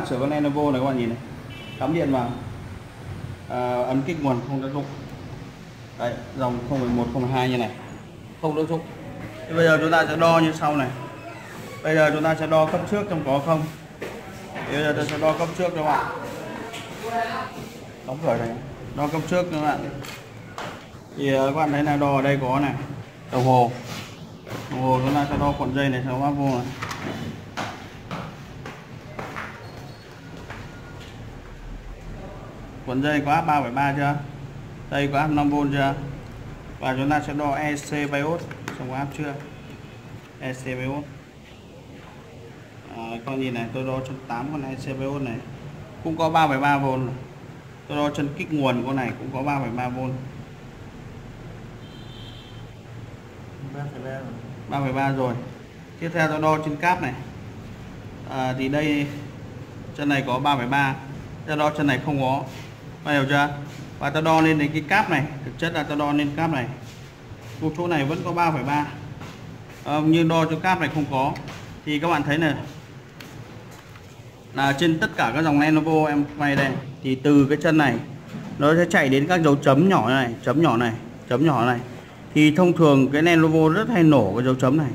sửa con Lenovo này các bạn nhìn này, cắm điện vào, ấn kích nguồn không tác dụng. Đấy, dòng 011 012 như này không tác dụng. Thì bây giờ chúng ta sẽ đo như sau này. Bây giờ chúng ta sẽ đo cấp trước trong có không. Thì bây giờ tôi sẽ đo cấp trước cho các bạn. Đóng cửa này, đo cấp trước các bạn. Thì các bạn thấy là đo ở đây có này, đồng hồ. Đồng hồ chúng ta sẽ đo cuộn dây này, sẽ áp vô này. Cuộn dây có áp 3,3 chưa? Đây có áp 5V chưa? Và chúng ta sẽ đo EC bios, xong có áp chưa? EC bios. Con nhìn này, tôi đo chân 8 con EC bios này cũng có 3,3V. Tôi đo chân kích nguồn con này cũng có 3,3V. 3,3 rồi. Tiếp theo tôi đo chân cáp này. Thì đây chân này có 3,3. Tôi đo chân này không có. Bạn hiểu chưa? Và tôi đo lên đến cái cáp này, thực chất là tôi đo lên cáp này. Một chỗ này vẫn có 3,3. Nhưng đo cho cáp này không có. Thì các bạn thấy này, là trên tất cả các dòng Lenovo em quay đây, thì từ cái chân này nó sẽ chạy đến các dấu chấm nhỏ này, chấm nhỏ này, chấm nhỏ này. Thì thông thường cái Lenovo rất hay nổ cái dấu chấm này.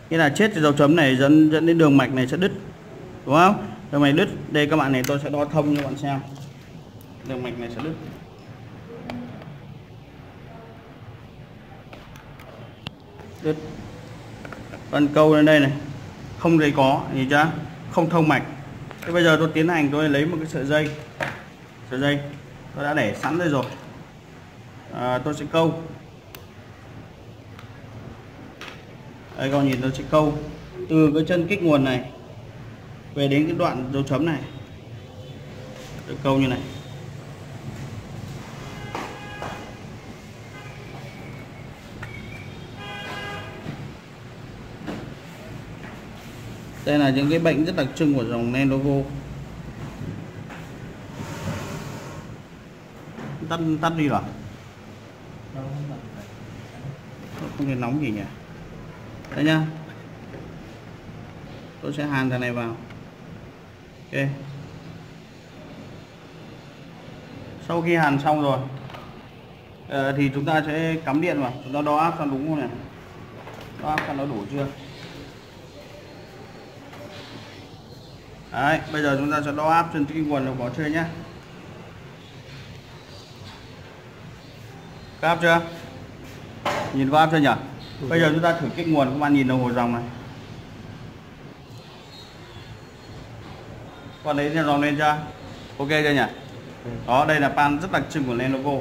Nghĩa là chết cái dấu chấm này dẫn đến đường mạch này sẽ đứt. Đúng không? Đường mạch đứt. Đây các bạn này tôi sẽ đo thông cho bạn xem. Đường mạch này sẽ đứt. Đứt. Phần câu lên đây này, không thấy có, nhìn chưa? Không thông mạch. Thế bây giờ tôi tiến hành tôi lấy một cái sợi dây. Sợi dây tôi đã để sẵn đây rồi. Tôi sẽ câu. Đây các bạn nhìn, tôi sẽ câu từ cái chân kích nguồn này về đến cái đoạn dấu chấm này. Tôi câu như này. Đây là những cái bệnh rất đặc trưng của dòng Lenovo. Tắt đi rồi. Không thể nóng gì nhỉ. Đấy nhá. Tôi sẽ hàn cái này vào. Ok. Sau khi hàn xong rồi thì chúng ta sẽ cắm điện vào. Chúng ta đo áp xem đúng không này. Đo áp xem nó đủ chưa. Đấy, bây giờ chúng ta sẽ đo áp trên cái nguồn nó có chưa nhá. Có áp chưa? Nhìn có áp chưa nhỉ? Bây giờ chúng ta thử kích nguồn, các bạn nhìn đồng hồ dòng này. Còn đấy dòng lên chưa? Ok chưa nhỉ? Đó, đây là pan rất đặc trưng của Lenovo.